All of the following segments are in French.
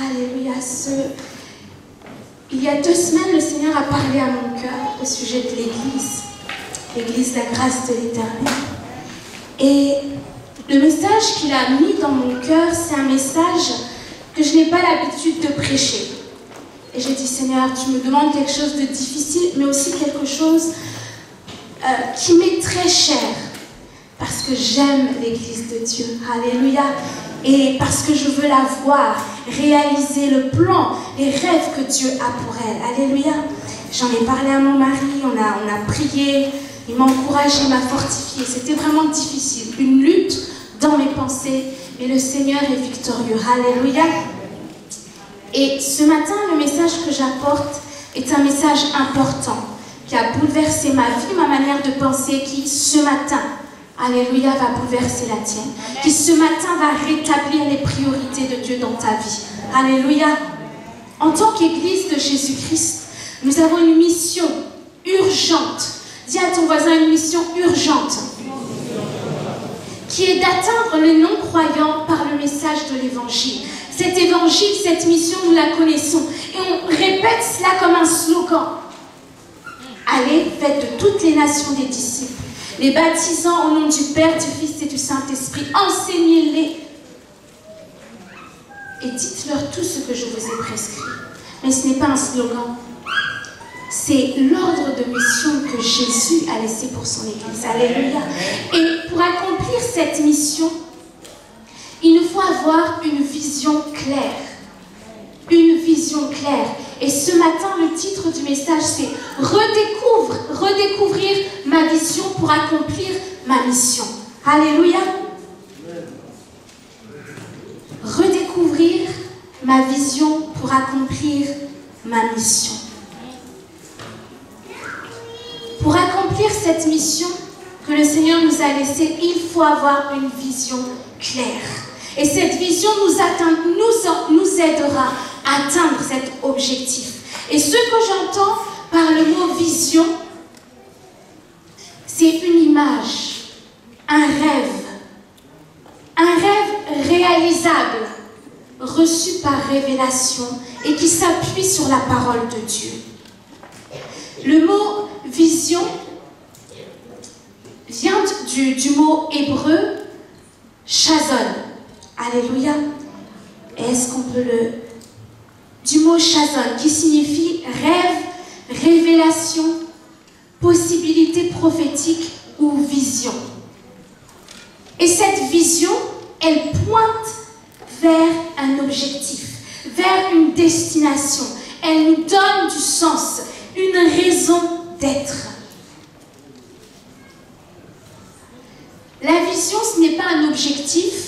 Alléluia. Il y a 2 semaines, le Seigneur a parlé à mon cœur au sujet de l'Église. L'Église, la grâce de l'Éternel. Et le message qu'il a mis dans mon cœur, c'est un message que je n'ai pas l'habitude de prêcher. Et j'ai dit, Seigneur, tu me demandes quelque chose de difficile, mais aussi quelque chose qui m'est très cher. Parce que j'aime l'Église de Dieu. Alléluia. Et parce que je veux la voir réaliser le plan, les rêves que Dieu a pour elle. Alléluia. J'en ai parlé à mon mari, on a prié, il m'a encouragé, il m'a fortifié. C'était vraiment difficile, une lutte dans mes pensées, mais le Seigneur est victorieux. Alléluia. Et ce matin, le message que j'apporte est un message important qui a bouleversé ma vie, ma manière de penser, qui ce matin, alléluia, va bouleverser la tienne. Qui ce matin va rétablir les priorités de Dieu dans ta vie. Alléluia. En tant qu'Église de Jésus-Christ, nous avons une mission urgente. Dis à ton voisin une mission urgente. Qui est d'atteindre les non-croyants par le message de l'Évangile. Cet Évangile, cette mission, nous la connaissons. Et on répète cela comme un slogan. Allez, faites de toutes les nations des disciples. Les baptisant au nom du Père, du Fils et du Saint-Esprit. Enseignez-les. Et dites-leur tout ce que je vous ai prescrit. Mais ce n'est pas un slogan. C'est l'ordre de mission que Jésus a laissé pour son Église. Alléluia. Et pour accomplir cette mission, il nous faut avoir une vision claire. Une vision claire. Et ce matin, le titre du message, c'est « Redécouvrir ma vision pour accomplir ma mission ». Alléluia. Redécouvrir ma vision pour accomplir ma mission. Pour accomplir cette mission que le Seigneur nous a laissée, il faut avoir une vision claire. Et cette vision nous aidera à atteindre cet objectif. Et ce que j'entends par le mot vision, c'est une image, un rêve réalisable, reçu par révélation et qui s'appuie sur la parole de Dieu. Le mot vision vient du mot hébreu chazon. Alléluia. Est-ce qu'on peut du mot chazon, qui signifie rêve, révélation, possibilité prophétique ou vision. Et cette vision, elle pointe vers un objectif, vers une destination. Elle nous donne du sens, une raison d'être. La vision, ce n'est pas un objectif,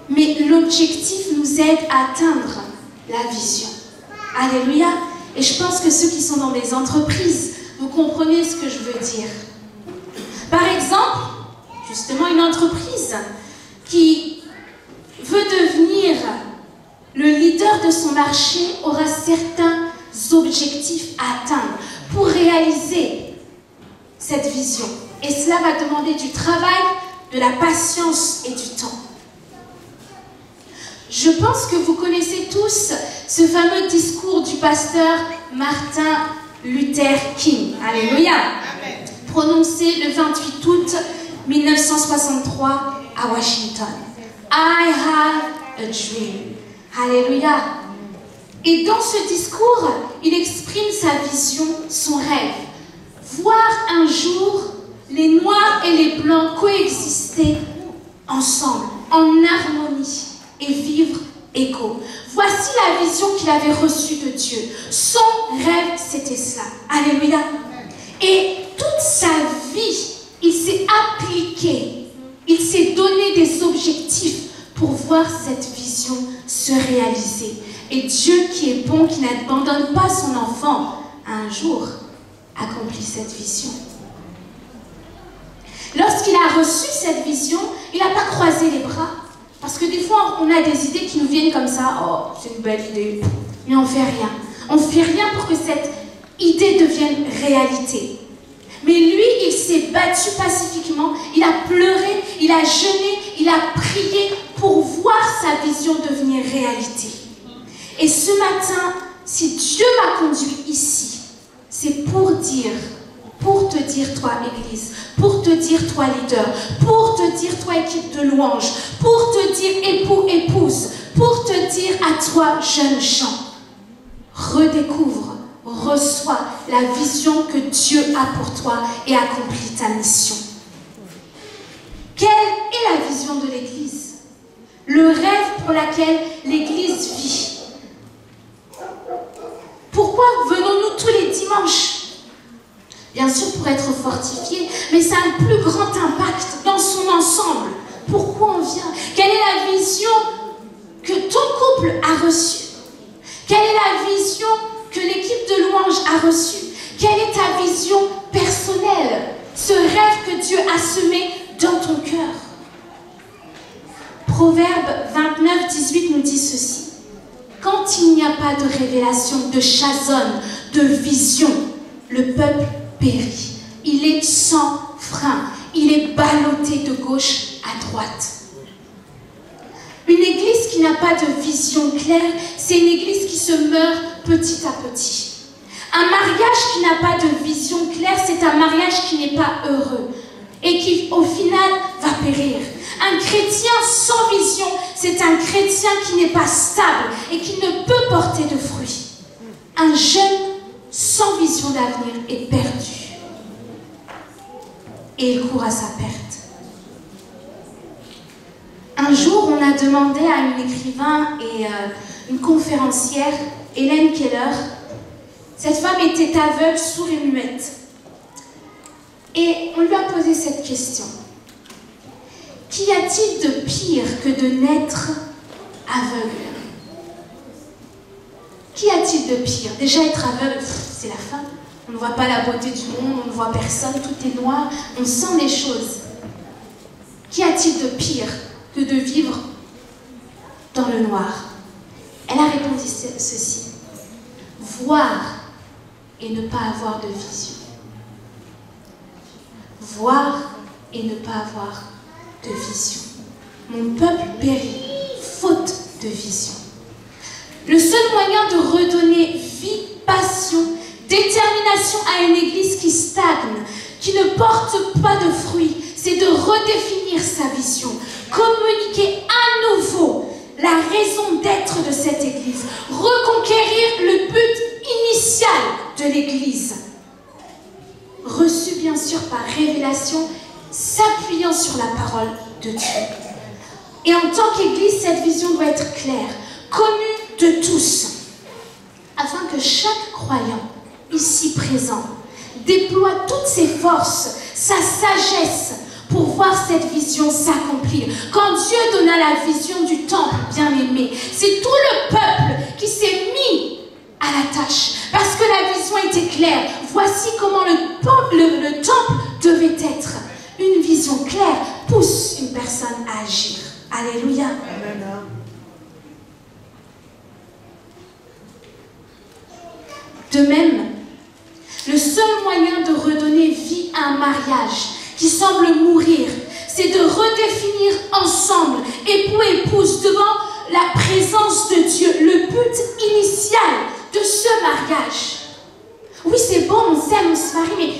mais l'objectif nous aide à atteindre la vision. Alléluia. Et je pense que ceux qui sont dans des entreprises, vous comprenez ce que je veux dire. Par exemple, justement, une entreprise qui veut devenir le leader de son marché aura certains objectifs à atteindre pour réaliser cette vision. Et cela va demander du travail, de la patience et du temps. Je pense que vous connaissez tous ce fameux discours du pasteur Martin Luther King. Alléluia. Amen. Prononcé le 28 août 1963 à Washington. I have a dream. Alléluia. Et dans ce discours, il exprime sa vision, son rêve. Voir un jour les noirs et les blancs coexister ensemble, en harmonie. Et vivre égaux. Voici la vision qu'il avait reçue de Dieu. Son rêve, c'était cela. Alléluia. Et toute sa vie, il s'est appliqué. Il s'est donné des objectifs pour voir cette vision se réaliser. Et Dieu qui est bon, qui n'abandonne pas son enfant, un jour accomplit cette vision. Lorsqu'il a reçu cette vision, il n'a pas croisé les bras. Parce que des fois, on a des idées qui nous viennent comme ça. Oh, c'est une belle idée. Mais on ne fait rien. On ne fait rien pour que cette idée devienne réalité. Mais lui, il s'est battu pacifiquement. Il a pleuré, il a jeûné, il a prié pour voir sa vision devenir réalité. Et ce matin, si Dieu m'a conduit ici, c'est pour te dire toi Église, pour te dire toi leader, pour te dire toi équipe de louange, pour te dire époux, épouse, pour te dire à toi jeune gens, redécouvre, reçois la vision que Dieu a pour toi et accomplis ta mission. Quelle est la vision de l'Église? Le rêve pour lequel l'Église vit. Pourquoi venons-nous tous les dimanches? Bien sûr pour être fortifiés, mais ça a un plus grand impact dans son ensemble. Pourquoi on vient? Quelle est la vision que ton couple a reçue? Quelle est la vision que l'équipe de louange a reçue? Quelle est ta vision personnelle? Ce rêve que Dieu a semé dans ton cœur. Proverbe 29, 18 nous dit ceci. Quand il n'y a pas de révélation, de chazonne, de vision, le peuple périt. Il est sans frein. Il est ballotté de gauche à droite. Une église qui n'a pas de vision claire, c'est une église qui se meurt petit à petit. Un mariage qui n'a pas de vision claire, c'est un mariage qui n'est pas heureux et qui, au final, va périr. Un chrétien sans vision, c'est un chrétien qui n'est pas stable et qui ne peut porter de fruits. Un jeune sans vision d'avenir est perdu. Et il court à sa perte. Un jour, on a demandé à un écrivain et une conférencière, Hélène Keller, cette femme était aveugle, sourde et muette. Et on lui a posé cette question. Qu'y a-t-il de pire que de naître aveugle? Qu'y a-t-il de pire? Déjà être aveugle, c'est la fin. On ne voit pas la beauté du monde, on ne voit personne, tout est noir, on sent les choses. Qu'y a-t-il de pire que de vivre dans le noir? Elle a répondu ceci. Voir et ne pas avoir de vision. Voir et ne pas avoir de vision. Mon peuple périt, faute de vision. Le seul moyen de redonner vie, passion, détermination à une église qui stagne, qui ne porte pas de fruits, c'est de redéfinir sa vision, communiquer à nouveau la raison d'être de cette église, reconquérir le but initial de l'église, reçu bien sûr par révélation, s'appuyant sur la parole de Dieu. Et en tant qu'église, cette vision doit être claire, connue de tous, afin que chaque croyant ici présent déploie toutes ses forces, sa sagesse, pour voir cette vision s'accomplir. Quand Dieu donna la vision du temple bien-aimé, c'est tout le peuple qui s'est mis à la tâche, parce que la vision était claire. Voici comment le temple devait être. Une vision claire pousse une personne à agir. Alléluia. Amen. De même, le seul moyen de redonner vie à un mariage qui semble mourir, c'est de redéfinir ensemble, époux et épouse, devant la présence de Dieu, le but initial de ce mariage. Oui, c'est bon, on s'aime, on se marie, mais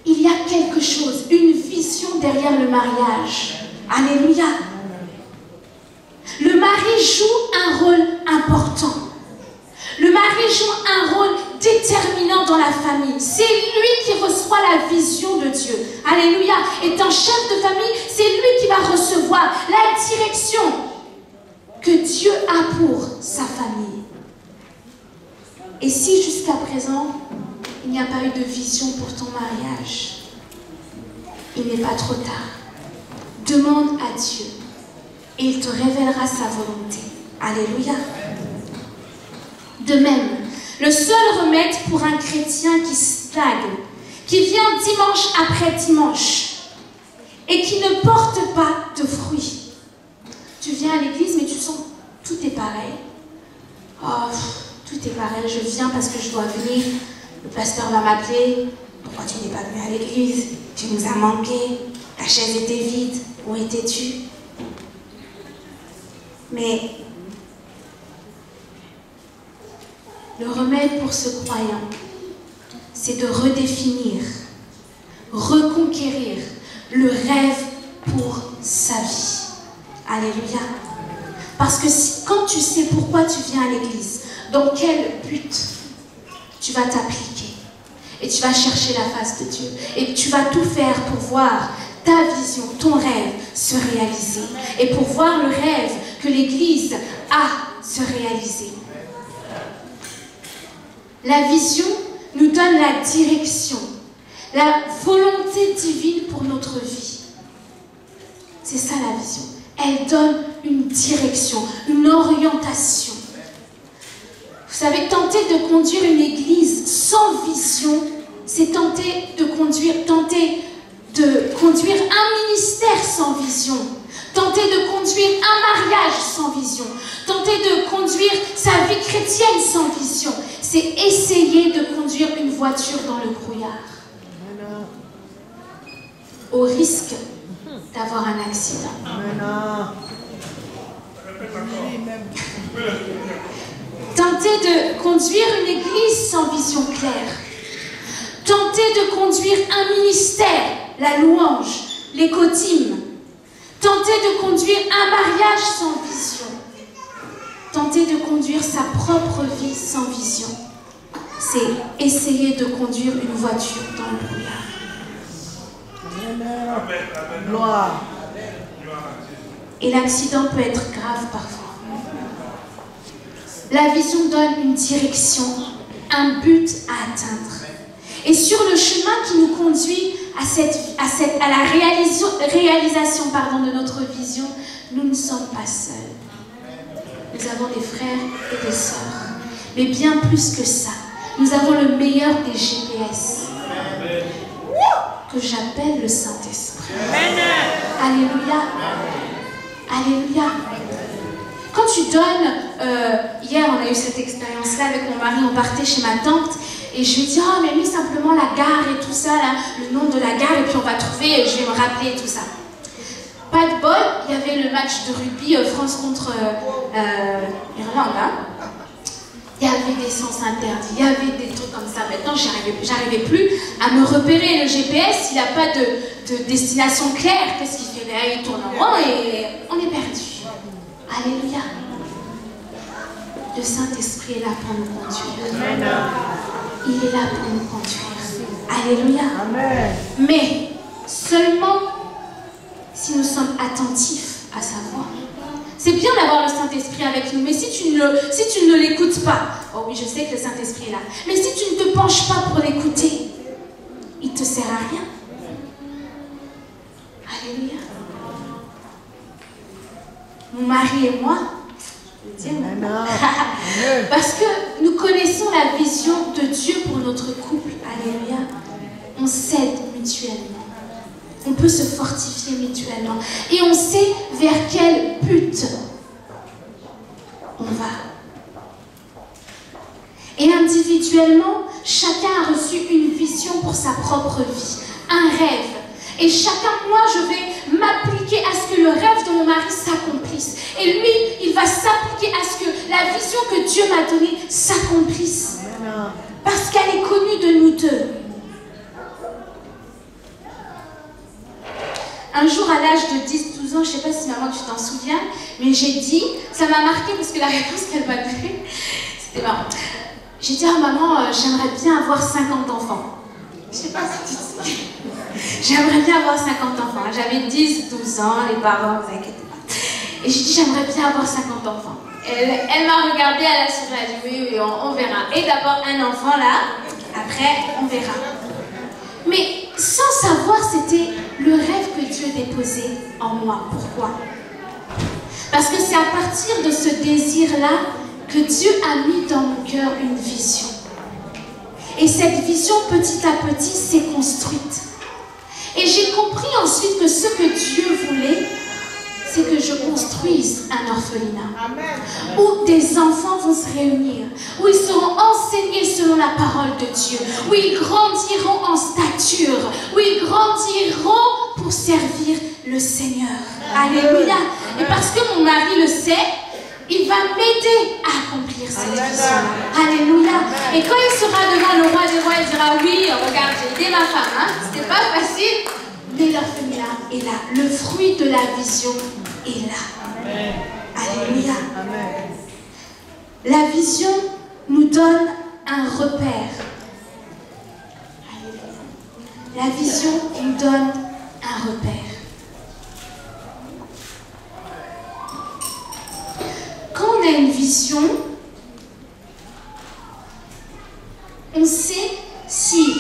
il y a quelque chose, une vision derrière le mariage. Alléluia. Le mari joue un rôle important. Le mari joue un rôle déterminant dans la famille. C'est lui qui reçoit la vision de Dieu. Alléluia. Étant chef de famille, c'est lui qui va recevoir la direction que Dieu a pour sa famille. Et si jusqu'à présent, il n'y a pas eu de vision pour ton mariage, il n'est pas trop tard. Demande à Dieu et il te révélera sa volonté. Alléluia. De même, le seul remède pour un chrétien qui stagne, qui vient dimanche après dimanche et qui ne porte pas de fruits. Tu viens à l'église mais tu sens tout est pareil. Oh, tout est pareil, je viens parce que je dois venir. Le pasteur va m'appeler. Pourquoi tu n'es pas venu à l'église? Tu nous as manqué. Ta chaise était vide. Où étais-tu? Mais le remède pour ce croyant, c'est de redéfinir, reconquérir le rêve pour sa vie. Alléluia. Parce que quand tu sais pourquoi tu viens à l'église, dans quel but tu vas t'appliquer, et tu vas chercher la face de Dieu, et tu vas tout faire pour voir ta vision, ton rêve se réaliser, et pour voir le rêve que l'église a se réaliser. La vision nous donne la direction, la volonté divine pour notre vie. C'est ça la vision. Elle donne une direction, une orientation. Vous savez, tenter de conduire une église sans vision, c'est tenter de conduire un ministère sans vision, tenter de conduire un mariage sans vision, tenter de conduire sa vie chrétienne sans vision. C'est essayer de conduire une voiture dans le brouillard, au risque d'avoir un accident. Tenter de conduire une église sans vision claire. Tenter de conduire un ministère, la louange, l'écoutime. Tenter de conduire un mariage sans vision. Tenter de conduire sa propre vie sans vision. C'est essayer de conduire une voiture dans le brouillard. Gloire. Et l'accident peut être grave parfois. La vision donne une direction, un but à atteindre. Et sur le chemin qui nous conduit à la réalisation de notre vision, nous ne sommes pas seuls. Nous avons des frères et des sœurs. Mais bien plus que ça, nous avons le meilleur des GPS, que j'appelle le Saint-Esprit. Alléluia. Alléluia. Quand tu donnes, hier on a eu cette expérience-là avec mon mari, on partait chez ma tante et je lui dis, oh mais lui simplement la gare et tout ça, là, le nom de la gare et puis on va trouver, je vais me rappeler tout ça. Pas de bol, il y avait le match de rugby France contre Irlande. Hein. Il y avait des sens interdits, il y avait des trucs comme ça. Maintenant, j'arrivais plus à me repérer. Le GPS, il n'a pas de destination claire. Qu'est-ce qu'il fait là? Il tourne en rond et on est perdu. Alléluia. Le Saint-Esprit est là pour nous conduire. Amen. Il est là pour nous conduire. Alléluia. Amen. Mais seulement si nous sommes attentifs à sa voix. C'est bien d'avoir le Saint-Esprit avec nous, mais si tu ne l'écoutes pas, oh oui, je sais que le Saint-Esprit est là, mais si tu ne te penches pas pour l'écouter, il ne te sert à rien. Alléluia. Mon mari et moi, je veux dire, parce que nous connaissons la vision de Dieu pour notre couple. Alléluia. On s'aide mutuellement. On peut se fortifier mutuellement. Et on sait vers quel but on va. Et individuellement, chacun a reçu une vision pour sa propre vie, un rêve. Et chacun, moi, je vais m'appliquer à ce que le rêve de mon mari s'accomplisse. Et lui, il va s'appliquer à ce que la vision que Dieu m'a donnée s'accomplisse. Parce qu'elle est connue de nous deux. Un jour, à l'âge de 10-12 ans, je ne sais pas si maman tu t'en souviens, mais j'ai dit, ça m'a marqué parce que la réponse qu'elle m'a donnée, c'était marrant. J'ai dit, ah maman, j'aimerais bien avoir 50 enfants. Je ne sais pas si tu te souviens. J'aimerais bien avoir 50 enfants. J'avais 10-12 ans, les parents, ne vous inquiétez pas. Et j'ai dit, j'aimerais bien avoir 50 enfants. Elle m'a regardée, elle a souri, elle a dit, oui, on verra. Et d'abord un enfant là, après on verra. Mais sans savoir, c'était le rêve que Dieu déposait en moi. Pourquoi? Parce que c'est à partir de ce désir-là que Dieu a mis dans mon cœur une vision. Et cette vision, petit à petit, s'est construite. Et j'ai compris ensuite que ce que Dieu voulait, c'est que je construise un orphelinat. Amen. Où des enfants vont se réunir, où ils seront enseignés selon la parole de Dieu, où ils grandiront en stature, où ils grandiront pour servir le Seigneur. Amen. Alléluia. Et parce que mon mari le sait, il va m'aider à accomplir cette vision-là. Alléluia. Et quand il sera devant le roi des rois, il dira, oui, regarde, j'ai aidé ma femme, hein? C'était pas facile, mais l'orphelinat est là. Le fruit de la vision est là. Amen. Alléluia. Amen. La vision nous donne un repère. Alléluia. La vision nous donne un repère. Quand on a une vision, on sait si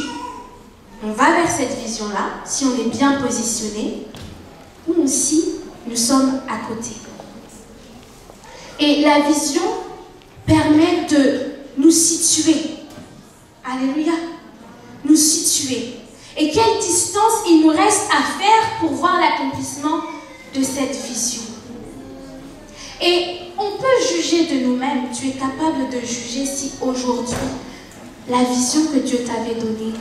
on va vers cette vision-là, si on est bien positionné, ou si nous sommes à côté. Et la vision permet de nous situer. Alléluia. Nous situer. Et quelle distance il nous reste à faire pour voir l'accomplissement de cette vision. Et on peut juger de nous-mêmes. Tu es capable de juger si aujourd'hui, la vision que Dieu t'avait donnée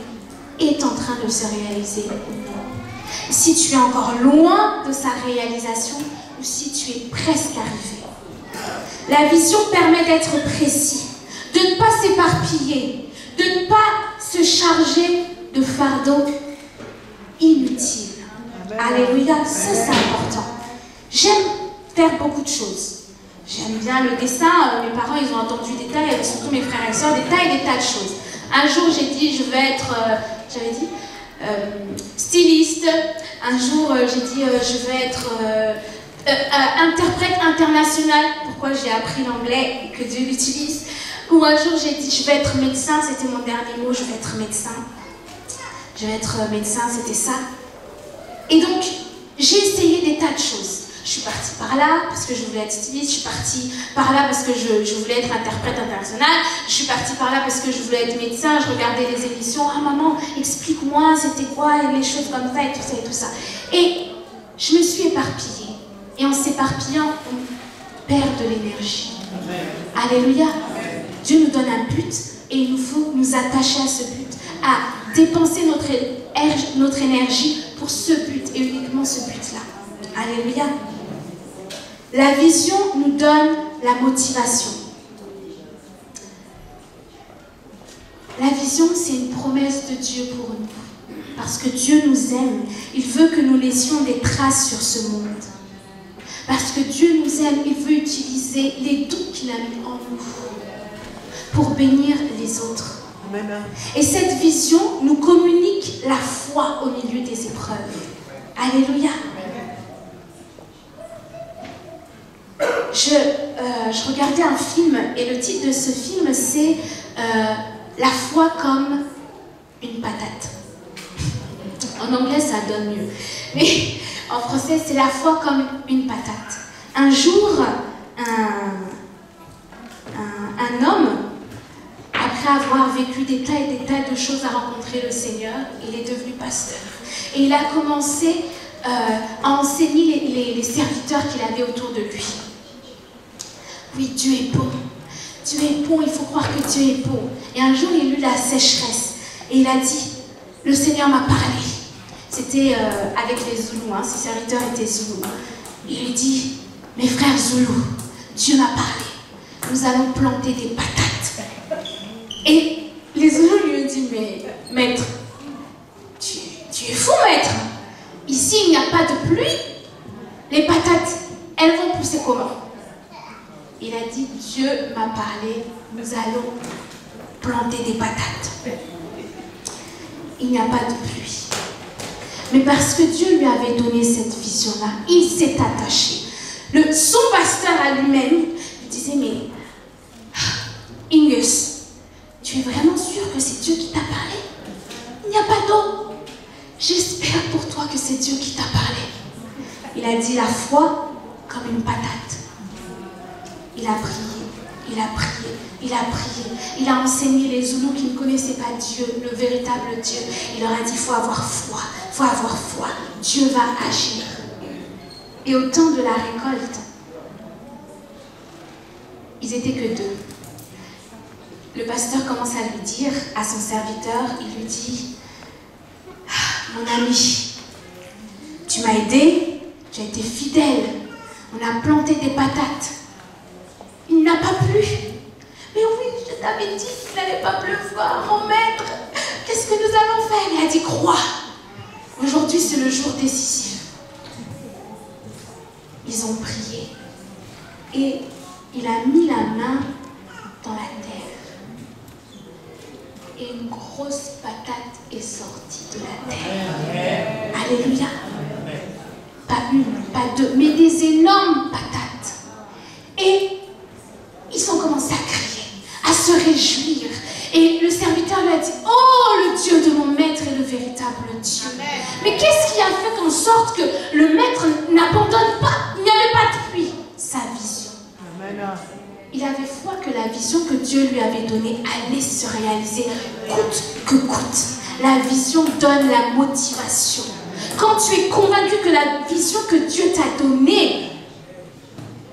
est en train de se réaliser ou non. Si tu es encore loin de sa réalisation ou si tu es presque arrivé. La vision permet d'être précis, de ne pas s'éparpiller, de ne pas se charger de fardeaux inutiles. Alléluia, ça c'est important. J'aime faire beaucoup de choses. J'aime bien le dessin, mes parents ils ont entendu des tas, et surtout mes frères et sœurs, des tas de choses. Un jour j'ai dit je vais être, styliste. Un jour j'ai dit je vais être interprète international. Pourquoi j'ai appris l'anglais et que Dieu l'utilise. Ou un jour j'ai dit je vais être médecin, c'était mon dernier mot, je vais être médecin. Je vais être médecin, c'était ça. Et donc j'ai essayé des tas de choses. Je suis partie par là parce que je voulais être styliste, je suis partie par là parce que je voulais être interprète internationale, je suis partie par là parce que je voulais être médecin, je regardais les émissions, ah maman, explique-moi, c'était quoi, les choses comme ça et tout ça et tout ça. Et je me suis éparpillée. Et en s'éparpillant, on perd de l'énergie. Alléluia. Dieu nous donne un but et il nous faut nous attacher à ce but, à dépenser notre énergie pour ce but et uniquement ce but-là. Alléluia. La vision nous donne la motivation. La vision, c'est une promesse de Dieu pour nous. Parce que Dieu nous aime. Il veut que nous laissions des traces sur ce monde. Parce que Dieu nous aime, il veut utiliser les dons qu'il a mis en nous pour bénir les autres. Et cette vision nous communique la foi au milieu des épreuves. Alléluia. Je regardais un film et le titre de ce film c'est La foi comme une patate. En anglais ça donne mieux, mais en français c'est la foi comme une patate. Un jour, un homme, après avoir vécu des tas et des tas de choses à rencontrer le Seigneur, il est devenu pasteur. Et il a commencé à enseigner les serviteurs qu'il avait autour de lui. Oui, Dieu est bon. Dieu est bon, il faut croire que Dieu est bon. Et un jour, il eut la sécheresse. Et il a dit, le Seigneur m'a parlé. C'était avec les Zoulous, hein, ses serviteurs étaient Zoulous. Il lui dit, mes frères Zoulous, Dieu m'a parlé. Nous allons planter des patates. Et les Zoulous lui ont dit, mais maître, tu es fou, maître. Ici, il n'y a pas de pluie. Les patates, elles vont pousser comment? Il a dit, Dieu m'a parlé, nous allons planter des patates. Il n'y a pas de pluie. Mais parce que Dieu lui avait donné cette vision-là, il s'est attaché. Son pasteur à lui-même lui disait, mais Ingus, tu es vraiment sûr que c'est Dieu qui t'a parlé? Il n'y a pas d'eau. J'espère pour toi que c'est Dieu qui t'a parlé. Il a dit la foi comme une patate. Il a prié, il a prié, il a prié. Il a enseigné les Zoulous qui ne connaissaient pas Dieu, le véritable Dieu. Il leur a dit, il faut avoir foi, il faut avoir foi. Dieu va agir. Et au temps de la récolte, ils n'étaient que deux. Le pasteur commence à lui dire, à son serviteur, il lui dit, ah, mon ami, tu m'as aidé, tu as été fidèle, on a planté des patates. plu. Mais oui, je t'avais dit qu'il n'allait pas pleuvoir, mon maître. Qu'est-ce que nous allons faire? Il a dit, crois. Aujourd'hui, c'est le jour décisif. Ils ont prié. Et il a mis la main dans la terre. Et une grosse patate est sortie de la terre. Alléluia. Pas une, pas deux, mais des énormes patates. Et ils ont commencé à crier, à se réjouir. Et le serviteur lui a dit, oh, le Dieu de mon maître est le véritable Dieu. Mais qu'est-ce qui a fait en sorte que le maître n'abandonne pas? Il n'y avait pas de pluie. Sa vision. Il avait foi que la vision que Dieu lui avait donnée allait se réaliser coûte que coûte. La vision donne la motivation. Quand tu es convaincu que la vision que Dieu t'a donnée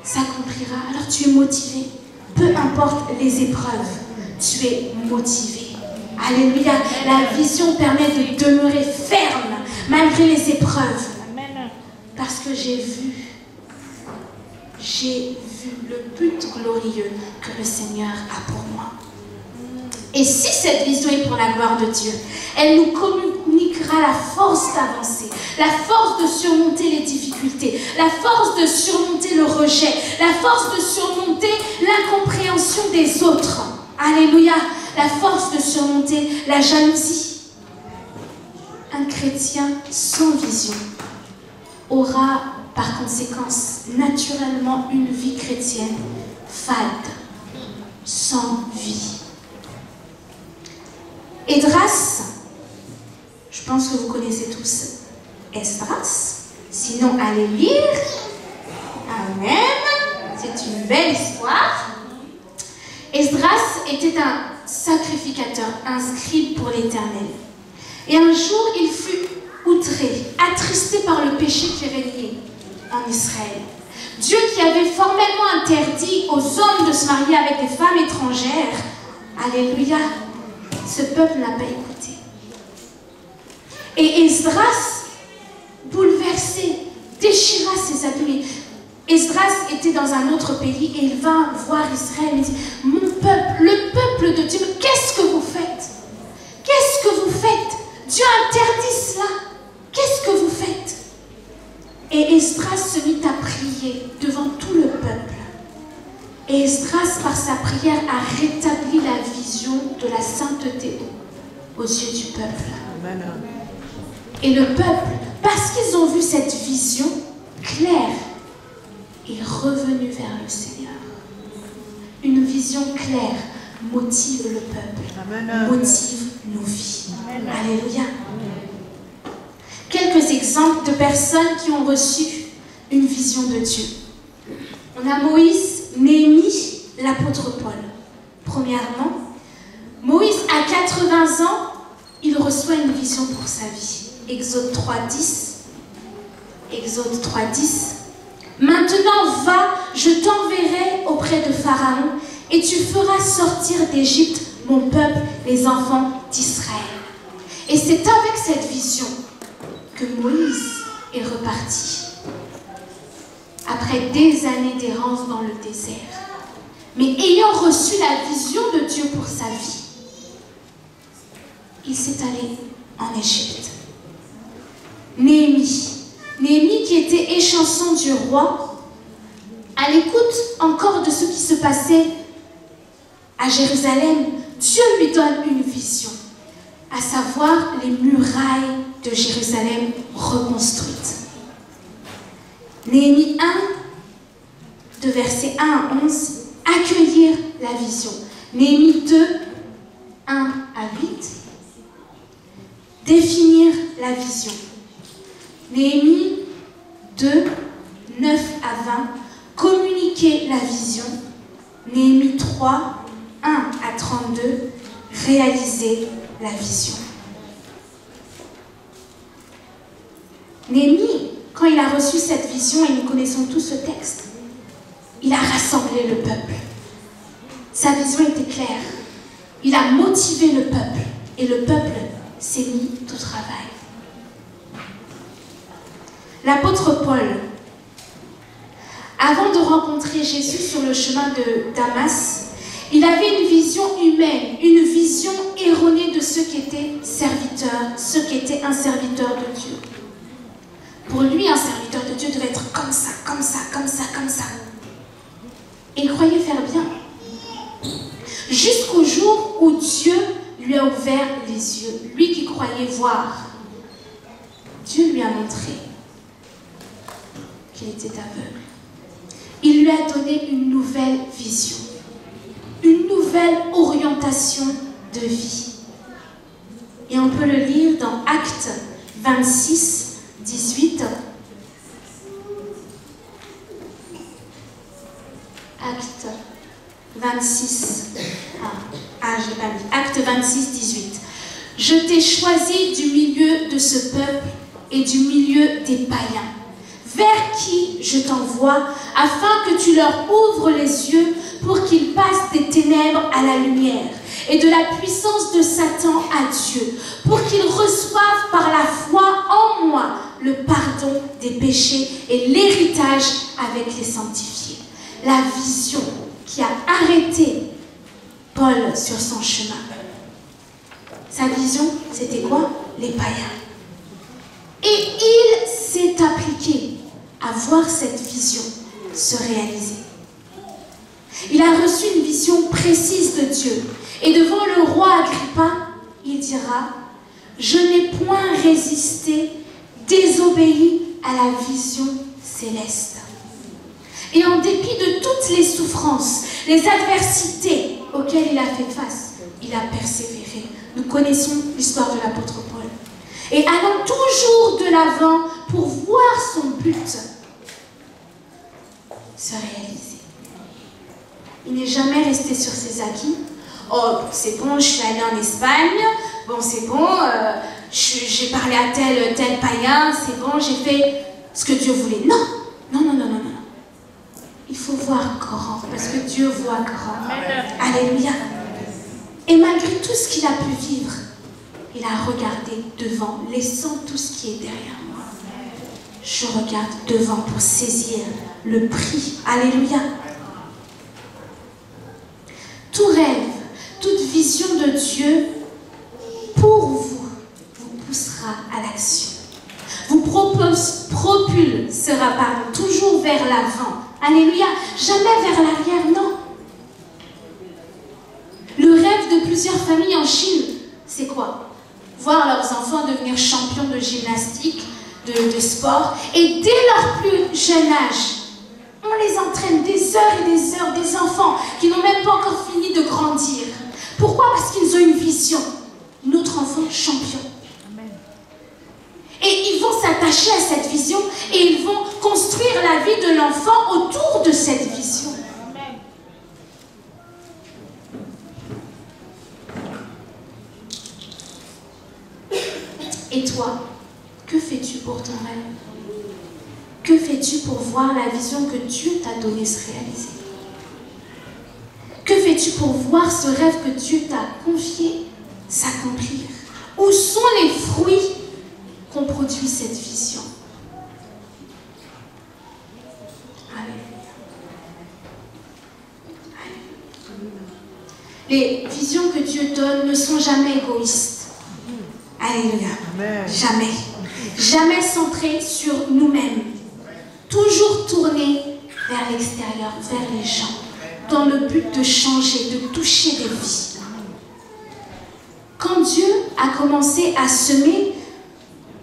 s'accomplira, alors tu es motivé. Peu importe les épreuves, tu es motivé. Alléluia. La vision permet de demeurer ferme malgré les épreuves. Parce que j'ai vu le but glorieux que le Seigneur a pour moi. Et si cette vision est pour la gloire de Dieu, elle nous communiquera la force d'avancer, la force de surmonter les difficultés, la force de surmonter le rejet, la force de surmonter l'incompréhension des autres. Alléluia. La force de surmonter la jalousie. Un chrétien sans vision aura par conséquence naturellement une vie chrétienne fade, sans vie. Esdras, je pense que vous connaissez tous Esdras, sinon allez lire. Amen. C'est une belle histoire. Esdras était un sacrificateur, un scribe pour l'Éternel. Et un jour, il fut outré, attristé par le péché qui régnait en Israël. Dieu qui avait formellement interdit aux hommes de se marier avec des femmes étrangères. Alléluia. Ce peuple n'a pas écouté. Et Esdras, bouleversé, déchira ses habits. Esdras était dans un autre pays et il va voir Israël et dit, mon peuple, le peuple de Dieu, qu'est-ce que vous faites? Qu'est-ce que vous faites? Dieu interdit cela. Qu'est-ce que vous faites? Et Esdras se mit à prier devant tout le peuple. Et Esdras, par sa prière, a rétabli la vision de la sainteté aux yeux du peuple. Amen. Et le peuple, parce qu'ils ont vu cette vision claire, est revenu vers le Seigneur. Une vision claire motive le peuple, Amen. Motive nos vies. Amen. Alléluia. Quelques exemples de personnes qui ont reçu une vision de Dieu. On a Moïse, Néhémie, l'apôtre Paul. Premièrement, Moïse, à 80 ans, il reçoit une vision pour sa vie. Exode 3.10. Exode 3.10. Maintenant, va, je t'enverrai auprès de Pharaon, et tu feras sortir d'Égypte mon peuple, les enfants d'Israël. Et c'est avec cette vision que Moïse est reparti. Après des années d'errance dans le désert. Mais ayant reçu la vision de Dieu pour sa vie, il s'est allé en Égypte. Néhémie qui était échanson du roi, à l'écoute encore de ce qui se passait à Jérusalem, Dieu lui donne une vision, à savoir les murailles de Jérusalem reconstruites. Néhémie 1, de versets 1 à 11, accueillir la vision. Néhémie 2, 1 à 8, définir la vision. Néhémie 2, 9 à 20, communiquer la vision. Néhémie 3, 1 à 32, réaliser la vision. Néhémie, quand il a reçu cette vision, et nous connaissons tous ce texte, il a rassemblé le peuple. Sa vision était claire. Il a motivé le peuple. Et le peuple s'est mis au travail. L'apôtre Paul avant de rencontrer Jésus sur le chemin de Damas, il avait une vision humaine, une vision erronée de ce qu'était serviteur, ce qu'était un serviteur de Dieu. Pour lui, un serviteur de Dieu devait être comme ça, comme ça, comme ça, comme ça. Et il croyait faire bien. Jusqu'au jour où Dieu lui a ouvert les yeux. Lui qui croyait voir. Dieu lui a montré qu'il était aveugle. Il lui a donné une nouvelle vision. Une nouvelle orientation de vie. Et on peut le lire dans Actes 26, 18. Actes 26. J'ai pas mis. Actes 26, 18. Je t'ai choisi du milieu de ce peuple et du milieu des païens, vers qui je t'envoie, afin que tu leur ouvres les yeux pour qu'ils passent des ténèbres à la lumière et de la puissance de Satan à Dieu, pour qu'ils reçoivent par la foi en moi le pardon des péchés et l'héritage avec les sanctifiés. La vision qui a arrêté Paul sur son chemin. Sa vision, c'était quoi? Les païens. Et il s'est appliqué à voir cette vision se réaliser. Il a reçu une vision précise de Dieu. Et devant le roi Agrippa, il dira: je n'ai point résisté, désobéi à la vision céleste. Et en dépit de toutes les souffrances, les adversités auxquelles il a fait face, il a persévéré. Nous connaissons l'histoire de l'apôtre Paul. Et allant toujours de l'avant pour voir son but se réaliser. Il n'est jamais resté sur ses acquis. Oh, c'est bon, je suis allée en Espagne. Bon, c'est bon, j'ai parlé à tel païen. C'est bon, j'ai fait ce que Dieu voulait. Non, non, non, non, non, non. Il faut voir grand, parce que Dieu voit grand. Alléluia. Et malgré tout ce qu'il a pu vivre, il a regardé devant, laissant tout ce qui est derrière moi. Je regarde devant pour saisir le prix. Alléluia. Tout rêve, toute vision de Dieu, pour vous, vous poussera à l'action. Vous propulsera toujours vers l'avant. Alléluia. Jamais vers l'arrière, non. Le rêve de plusieurs familles en Chine, c'est quoi? Voir leurs enfants devenir champions de gymnastique, de sport. Et dès leur plus jeune âge, on les entraîne des heures et des heures, des enfants qui n'ont même pas encore fini de grandir. Pourquoi? Parce qu'ils ont une vision. Notre enfant champion. Et ils vont s'attacher à cette vision et ils vont construire la vie de l'enfant autour de cette vision. Et toi, que fais-tu pour ton rêve? Que fais-tu pour voir la vision que Dieu t'a donnée se réaliser? Que fais-tu pour voir ce rêve que Dieu t'a confié s'accomplir? Où sont les fruits qu'ont produit cette vision? Alléluia. Alléluia. Les visions que Dieu donne ne sont jamais égoïstes. Alléluia. Amen. Jamais. Jamais centrées sur nous-mêmes. Toujours tournées vers l'extérieur, vers les gens, dans le but de changer, de toucher des vies. Quand Dieu a commencé à semer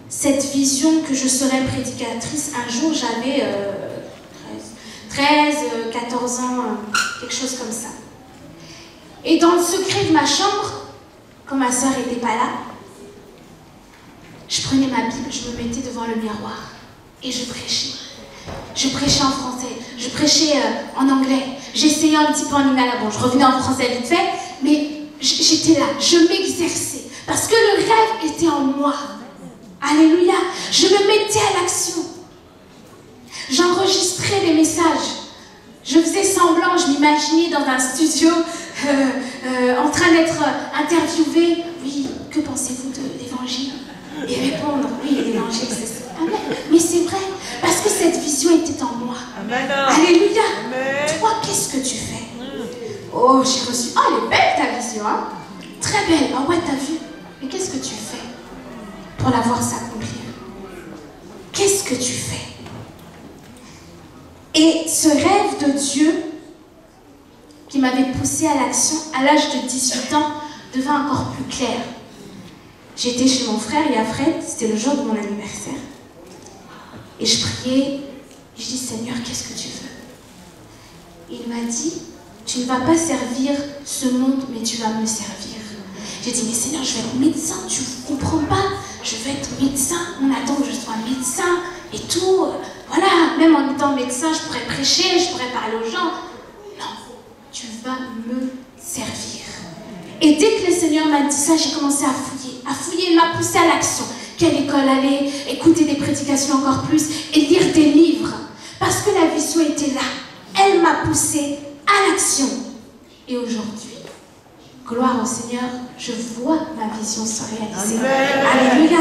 cette vision que je serais prédicatrice, un jour j'avais 13, 14 ans, quelque chose comme ça. Et dans le secret de ma chambre, quand ma soeur n'était pas là, je prenais ma Bible, je me mettais devant le miroir et je prêchais. Je prêchais en français, je prêchais en anglais, j'essayais un petit peu en lingala. Bon, je revenais en français vite fait, mais j'étais là, je m'exerçais parce que le rêve était en moi. Alléluia, je me mettais à l'action. J'enregistrais les messages. Je faisais semblant, je m'imaginais dans un studio en train d'être interviewée. Oui, que pensez-vous de l'évangile? Et répondre, oui, l'évangile, c'est ça. Ah, mais c'est vrai, Parce que cette vision était en moi. Amen. Alléluia. Amen. Toi, qu'est-ce que tu fais? Oh, j'ai reçu. Oh, elle est belle ta vision, hein? Très belle. Ah ouais, t'as vu. Mais qu'est-ce que tu fais pour la voir s'accomplir? Qu'est-ce que tu fais? Et ce rêve de Dieu qui m'avait poussé à l'action à l'âge de 18 ans devint encore plus clair. J'étais chez mon frère et à Fred, c'était le jour de mon anniversaire. Et je priais, et je dis, Seigneur, qu'est-ce que tu veux? Et il m'a dit, tu ne vas pas servir ce monde, mais tu vas me servir. J'ai dit, mais Seigneur, je vais être médecin, tu ne comprends pas? Je vais être médecin, on attend que je sois médecin et tout. Voilà, même en étant médecin, je pourrais prêcher, je pourrais parler aux gens. Non, tu vas me servir. Et dès que le Seigneur m'a dit ça, j'ai commencé à fouiller, il m'a poussé à l'action. Quelle école aller, écouter des prédications encore plus et lire des livres. Parce que la vision était là. Elle m'a poussé à l'action. Et aujourd'hui, gloire au Seigneur, je vois ma vision se réaliser. Amen. Alléluia.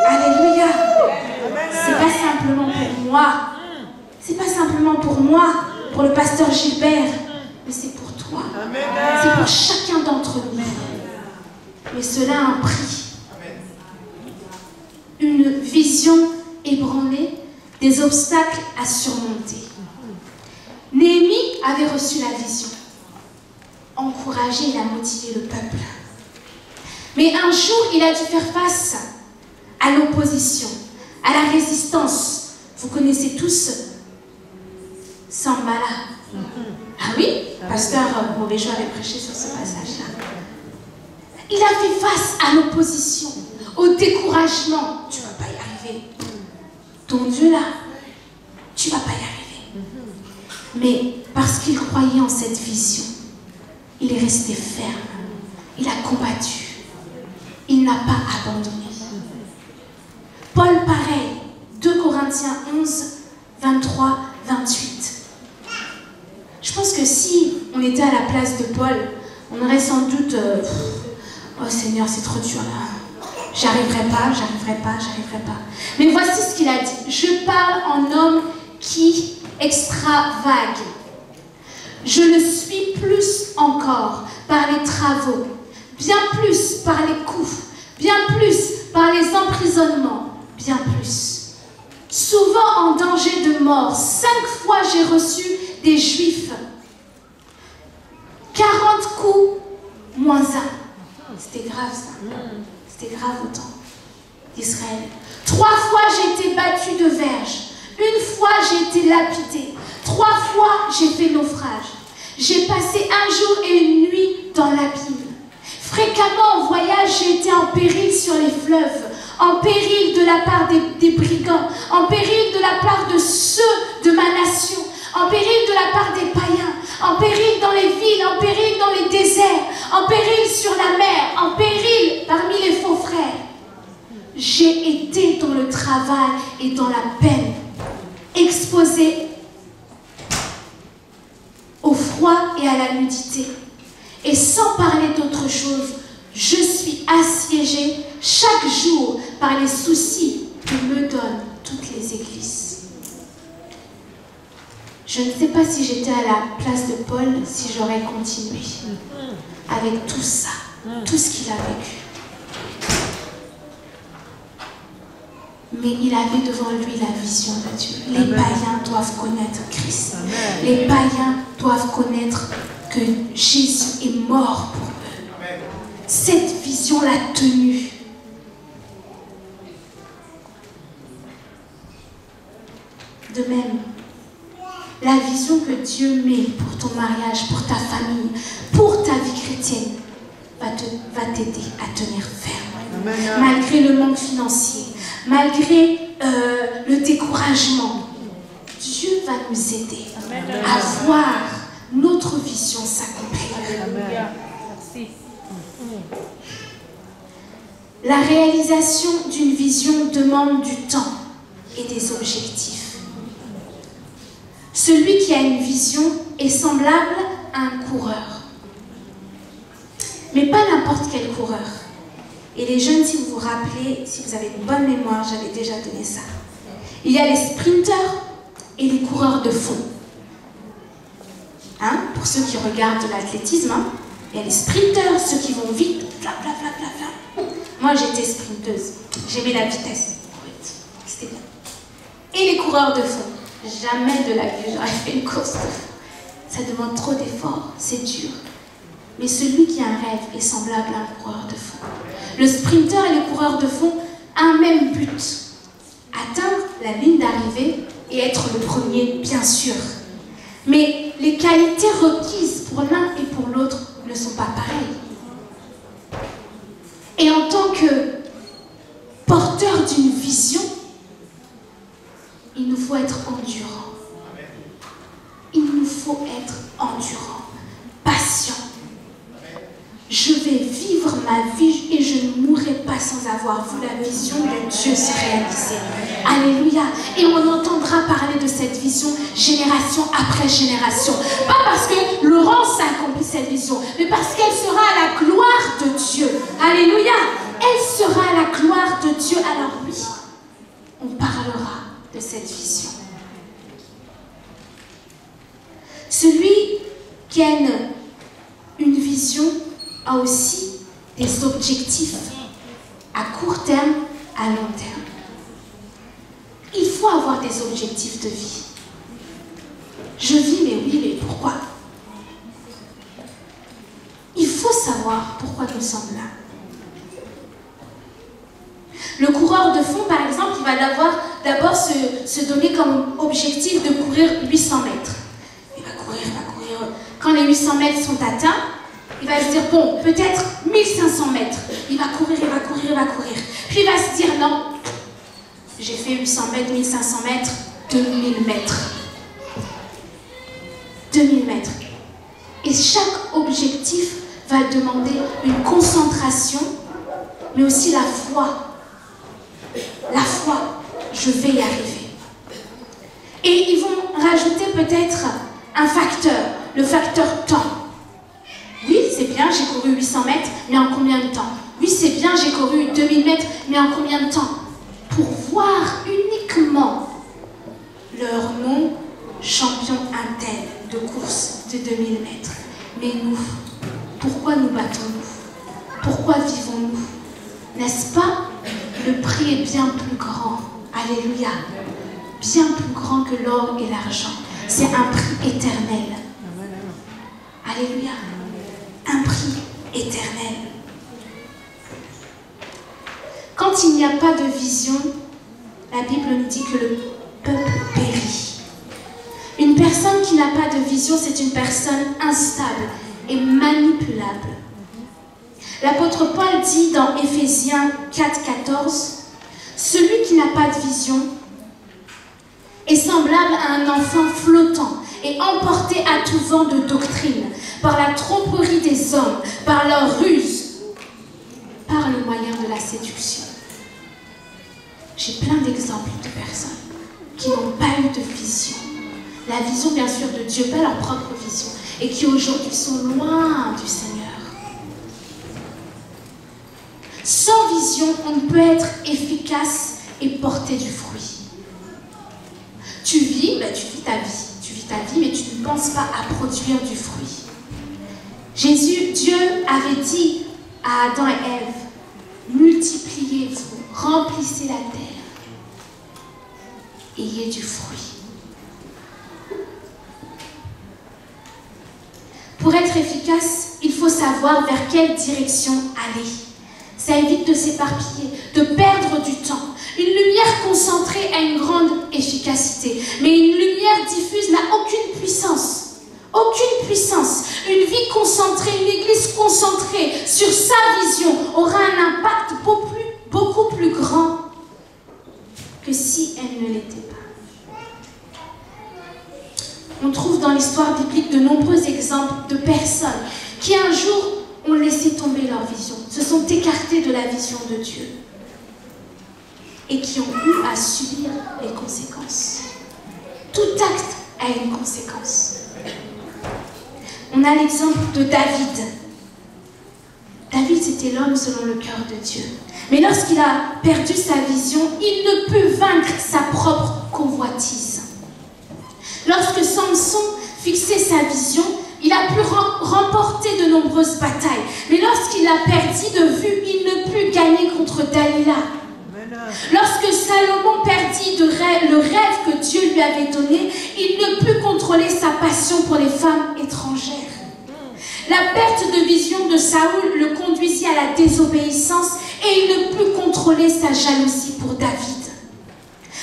Alléluia. C'est pas simplement pour moi. C'est pas simplement pour moi, pour le pasteur Gilbert, mais c'est pour toi. C'est pour chacun d'entre nous. Mais cela a un prix. Une vision ébranlée, des obstacles à surmonter. Néhémie avait reçu la vision. Encouragé, il a motivé le peuple. Mais un jour, il a dû faire face à l'opposition, à la résistance. Vous connaissez tous Sanballat. Ah oui, pasteur Mauvais-Joie avait prêché sur ce passage-là. Il a fait face à l'opposition, au découragement. Tu ne vas pas y arriver. Ton Dieu là, tu ne vas pas y arriver. Mais parce qu'il croyait en cette vision, il est resté ferme. Il a combattu. Il n'a pas abandonné. Paul, pareil. 2 Corinthiens 11, 23, 28. Je pense que si on était à la place de Paul, on aurait sans doute... oh Seigneur, c'est trop dur là. J'arriverai pas. Mais voici ce qu'il a dit. Je parle en homme qui extravage. Je le suis plus encore par les travaux, bien plus par les coups, bien plus par les emprisonnements, bien plus. Souvent en danger de mort, 5 fois j'ai reçu des Juifs. 40 coups moins 1. C'était grave ça. C'était grave au temps d'Israël. 3 fois j'ai été battu de verge. 1 fois j'ai été lapidé. 3 fois j'ai fait naufrage. J'ai passé 1 jour et 1 nuit dans l'abîme. Fréquemment en voyage, j'ai été en péril sur les fleuves, en péril de la part des brigands, en péril de la part de ceux de ma nation, en péril de la part des païens, en péril dans les villes, en péril dans les déserts, en péril sur la mer, en péril parmi les faux frères. J'ai été dans le travail et dans la peine, exposé au froid et à la nudité. Et sans parler d'autre chose, je suis assiégée chaque jour par les soucis que me donnent toutes les églises. Je ne sais pas si j'étais à la place de Paul, si j'aurais continué avec tout ça, tout ce qu'il a vécu. Mais il avait devant lui la vision de Dieu. Les païens doivent connaître Christ. Les païens doivent connaître que Jésus est mort pour eux. Cette vision l'a tenu. De même, la vision que Dieu met pour ton mariage, pour ta famille, pour ta vie chrétienne, va t'aider à tenir ferme. Malgré le manque financier, malgré le découragement, Dieu va nous aider à voir notre vision s'accomplir. La réalisation d'une vision demande du temps et des objectifs. Celui qui a une vision est semblable à un coureur. Mais pas n'importe quel coureur. Et les jeunes, si vous vous rappelez, si vous avez une bonne mémoire, j'avais déjà donné ça. Il y a les sprinteurs et les coureurs de fond. Hein? Pour ceux qui regardent l'athlétisme, hein? Il y a les sprinteurs, ceux qui vont vite. Bla, bla, bla, bla, bla. Moi, j'étais sprinteuse. J'aimais la vitesse. C'était bien. Et les coureurs de fond. Jamais de la vie, j'aurais fait une course de fond. Ça demande trop d'efforts, c'est dur. Mais celui qui a un rêve est semblable à un coureur de fond. Le sprinteur et le coureur de fond ont un même but. Atteindre la ligne d'arrivée et être le premier, bien sûr. Mais les qualités requises pour l'un et pour l'autre ne sont pas pareilles. Et en tant que porteur d'une vision, il nous faut être endurant. Il nous faut être endurant, patient. Je vais vivre ma vie et je ne mourrai pas sans avoir vu la vision de Dieu se réaliser. Alléluia. Et on entendra parler de cette vision génération après génération. Pas parce que Laurence a accompli cette vision, mais parce qu'elle sera à la gloire de Dieu. Alléluia. Elle sera à la gloire de Dieu. Alors oui, on parlera de cette vision. Celui qui a une vision a aussi des objectifs à court terme, à long terme. Il faut avoir des objectifs de vie. Je vis, mais oui, mais pourquoi? Il faut savoir pourquoi nous sommes là. Le coureur de fond, par exemple, il va d'abord se donner comme objectif de courir 800 mètres. Il va courir. Quand les 800 mètres sont atteints, il va se dire, bon, peut-être 1500 mètres. Il va courir. Puis il va se dire, non, j'ai fait 800 mètres, 1500 mètres, 2000 mètres. 2000 mètres. Et chaque objectif va demander une concentration, mais aussi la foi. La foi, je vais y arriver. Et ils vont rajouter peut-être un facteur, le facteur temps. Oui, c'est bien, j'ai couru 800 mètres, mais en combien de temps? Oui, c'est bien, j'ai couru 2000 mètres, mais en combien de temps? Pour voir uniquement leur nom, champion intel de course de 2000 mètres. Mais nous, pourquoi nous battons-nous? Pourquoi vivons-nous? N'est-ce pas? Le prix est bien plus grand. Alléluia. Bien plus grand que l'or et l'argent. C'est un prix éternel. Alléluia. Un prix éternel. Quand il n'y a pas de vision, la Bible nous dit que le peuple périt. Une personne qui n'a pas de vision, c'est une personne instable et manipulable. L'apôtre Paul dit dans Éphésiens 4,14, « Celui qui n'a pas de vision est semblable à un enfant flottant et emporté à tout vent de doctrine, par la tromperie des hommes, par leur ruse, par le moyen de la séduction. » J'ai plein d'exemples de personnes qui n'ont pas eu de vision. La vision, bien sûr, de Dieu, pas leur propre vision, et qui aujourd'hui sont loin du Seigneur. Sans vision, on ne peut être efficace et porter du fruit. Tu vis ta vie, mais tu ne penses pas à produire du fruit. Dieu avait dit à Adam et Ève, multipliez-vous, remplissez la terre, ayez du fruit. Pour être efficace, il faut savoir vers quelle direction aller. Ça évite de s'éparpiller, de perdre du temps. Une lumière concentrée a une grande efficacité, mais une lumière diffuse n'a aucune puissance. Aucune puissance. Une vie concentrée, une église concentrée sur sa vision aura un impact beaucoup plus grand que si elle ne l'était pas. On trouve dans l'histoire biblique de nombreux exemples de personnes qui un jour ont laissé tomber leur vision, se sont écartés de la vision de Dieu et qui ont eu à subir les conséquences. Tout acte a une conséquence. On a l'exemple de David. David, c'était l'homme selon le cœur de Dieu. Mais lorsqu'il a perdu sa vision, il ne peut vaincre sa propre convoitise. Lorsque Samson fixait sa vision, il a pu remporter de nombreuses batailles. Mais lorsqu'il l'a perdu de vue, il ne put gagner contre Dalila. Lorsque Salomon perdit le rêve que Dieu lui avait donné, il ne put contrôler sa passion pour les femmes étrangères. La perte de vision de Saoul le conduisit à la désobéissance et il ne put contrôler sa jalousie pour David.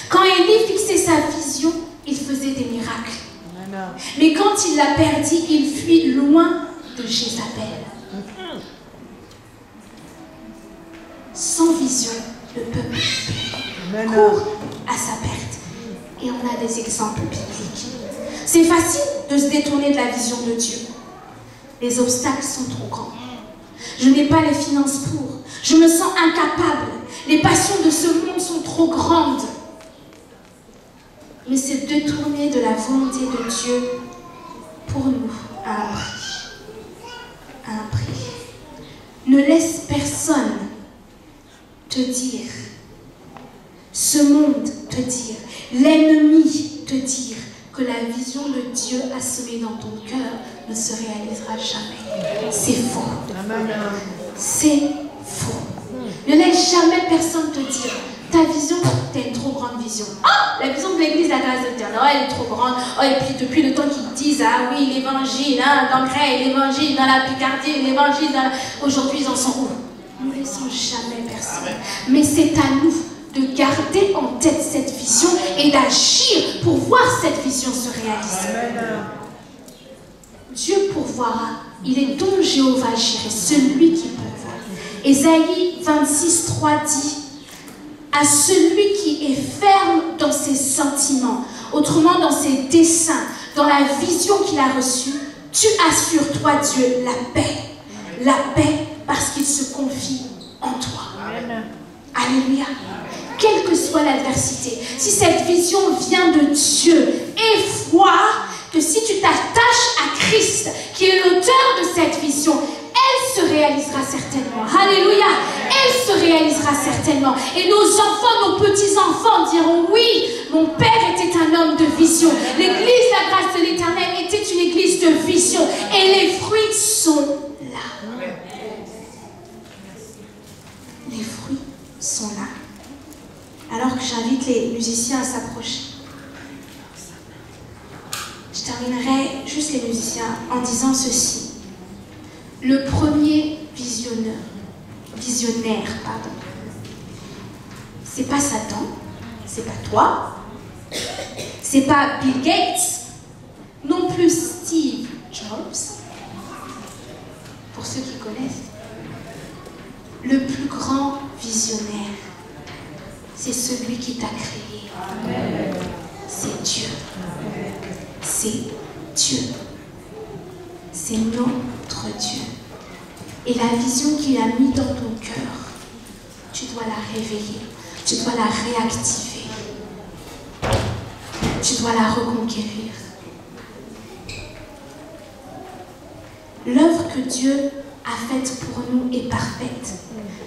Quand Élie fixait sa vision, il faisait des miracles. Mais quand il l'a perdu, il fuit loin de Jézabel. Sans vision, le peuple court à sa perte. Et on a des exemples bibliques. C'est facile de se détourner de la vision de Dieu. Les obstacles sont trop grands. Je n'ai pas les finances pour. Je me sens incapable. Les passions de ce monde sont trop grandes. Mais c'est détourner de la volonté de Dieu pour nous à un prix. À un prix. Ne laisse personne te dire, ce monde te dire, l'ennemi te dire que la vision de Dieu a semé dans ton cœur ne se réalisera jamais. C'est faux. C'est faux. Ne laisse jamais personne te dire, ta vision, tu as une trop grande vision. La vision de l'église, la grâce de Dieu, elle est trop grande. Et puis depuis le temps qu'ils disent, ah oui, l'évangile, dans Creil, l'évangile dans la Picardie, l'évangile dans la... Aujourd'hui, ils en sont où? Nous ne laissons jamais personne. Mais c'est à nous de garder en tête cette vision et d'agir pour voir cette vision se réaliser. Dieu pourvoira. Il est donc Jéhovah Jireh, celui qui pourvoit. Ésaïe 26:3 dit, à celui qui est ferme dans ses sentiments, autrement dans ses desseins, dans la vision qu'il a reçue, tu assures, toi Dieu, la paix parce qu'il se confie en toi. Amen. Alléluia. Quelle que soit l'adversité, si cette vision vient de Dieu, aie foi que si tu t'attaches à Christ, qui est l'auteur de cette vision, elle se réalisera certainement. Alléluia. Elle se réalisera certainement. Et nos enfants, nos petits-enfants diront, oui, mon père était un homme de vision. L'église, la grâce de l'Éternel, était une église de vision. Et les fruits sont là. Les fruits sont là. Alors que j'invite les musiciens à s'approcher. Je terminerai juste les musiciens en disant ceci. Le premier visionnaire, c'est pas Satan, c'est pas toi, c'est pas Bill Gates, non plus Steve Jobs, pour ceux qui connaissent. Le plus grand visionnaire, c'est celui qui t'a créé. Amen. C'est Dieu. Amen. C'est Dieu. C'est notre Dieu. Et la vision qu'il a mise dans ton cœur, tu dois la réveiller, tu dois la réactiver, tu dois la reconquérir. L'œuvre que Dieu a faite pour nous est parfaite.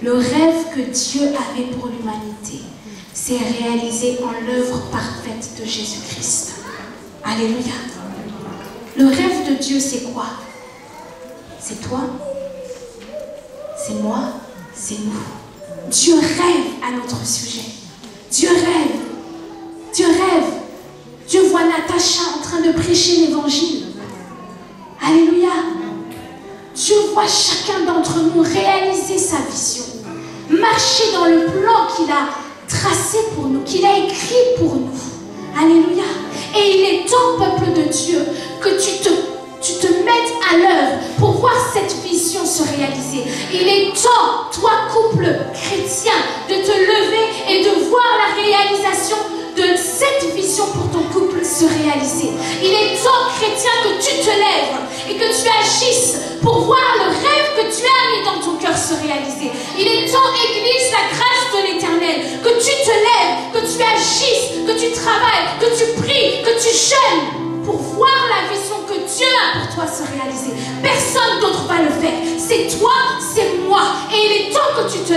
Le rêve que Dieu avait pour l'humanité s'est réalisé en l'œuvre parfaite de Jésus-Christ. Alléluia. Le rêve de Dieu, c'est quoi? C'est toi, c'est moi, c'est nous. Dieu rêve à notre sujet. Dieu rêve. Dieu rêve. Dieu voit Natacha en train de prêcher l'évangile. Alléluia. Dieu voit chacun d'entre nous réaliser sa vision. Marcher dans le plan qu'il a tracé pour nous, qu'il a écrit pour nous. Alléluia. Et il est temps, peuple de Dieu, que tu te mettes à l'œuvre pour voir cette vision se réaliser. Il est temps, toi couple chrétien, de te lever et de voir la réalisation de cette vision pour ton couple se réaliser. Il est temps, chrétien, que tu te lèves et que tu agisses pour voir le rêve que tu as mis dans ton cœur se réaliser. Il est temps, Église, la grâce de l'Éternel, que tu te lèves, que tu agisses, que tu travailles, que tu pries, que tu jeûnes pour voir la vision que Dieu a pour toi se réaliser. Personne d'autre va le faire. C'est toi, c'est moi.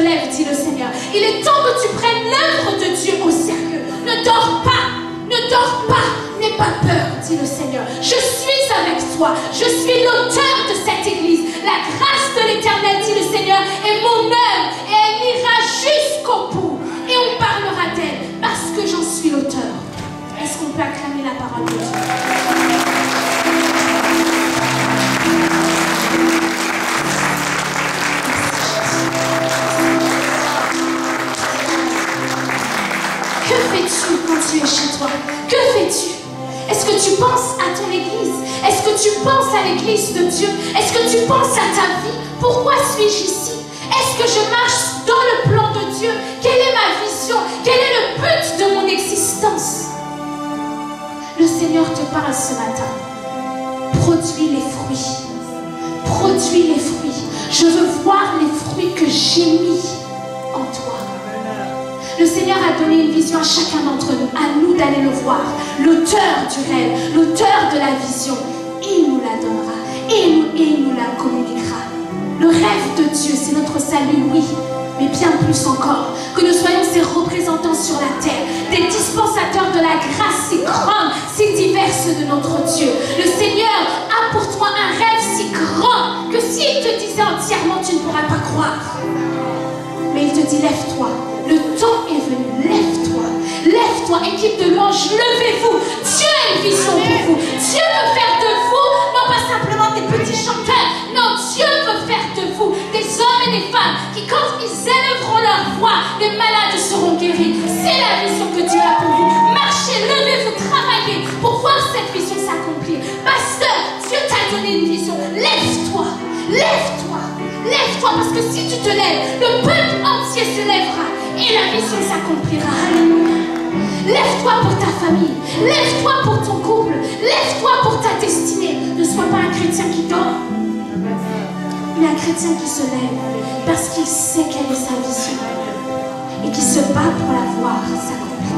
lève, dit le Seigneur. Il est temps que tu prennes l'œuvre de Dieu au sérieux. Ne dors pas, ne dors pas, n'aie pas peur, dit le Seigneur. Je suis avec toi, je suis l'auteur de cette église. La grâce de l'Éternel, dit le Seigneur, est mon œuvre et elle ira jusqu'au bout. Et on parlera d'elle parce que j'en suis l'auteur. Est-ce qu'on peut acclamer la parole de Dieu? Que fais-tu quand tu es chez toi? Que fais-tu? Est-ce que tu penses à ton église? Est-ce que tu penses à l'église de Dieu? Est-ce que tu penses à ta vie? Pourquoi suis-je ici? Est-ce que je marche dans le plan de Dieu? Quelle est ma vision? Quel est le but de mon existence? Le Seigneur te parle ce matin. Produis les fruits. Produis les fruits. Je veux voir les fruits que j'ai mis en toi. Le Seigneur a donné une vision à chacun d'entre nous. À nous d'aller le voir. L'auteur du rêve, l'auteur de la vision. Il nous la donnera. Et il nous la communiquera. Le rêve de Dieu, c'est notre salut, oui. Mais bien plus encore, que nous soyons ses représentants sur la terre, des dispensateurs de la grâce si grande, si diverse de notre Dieu. Le Seigneur a pour toi un rêve si grand que s'il te disait entièrement, tu ne pourras pas croire. Mais il te dit, lève-toi. Le temps est venu, lève-toi. Lève-toi, équipe de louange, levez-vous. Dieu a une vision pour vous. Dieu veut faire de vous, non pas simplement des petits chanteurs. Non, Dieu veut faire de vous des hommes et des femmes qui, quand ils élèveront leur voix, les malades seront guéris. C'est la vision que Dieu a pour vous. Marchez, levez-vous, travaillez pour voir cette vision s'accomplir. Pasteur, Dieu t'a donné une vision. Lève-toi, lève-toi, lève-toi, parce que si tu te lèves, le peuple entier se lèvera et la vision s'accomplira. Alléluia. Lève-toi pour ta famille, lève-toi pour ton couple, lève-toi pour ta destinée. Ne sois pas un chrétien qui dort, mais un chrétien qui se lève parce qu'il sait quelle est sa vision et qui se bat pour la voir s'accomplir.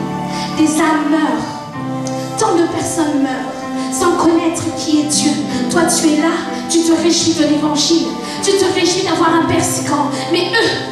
Des âmes meurent, tant de personnes meurent sans connaître qui est Dieu. Toi tu es là, tu te réjouis de l'évangile, tu te réjouis d'avoir un Père si grand, mais eux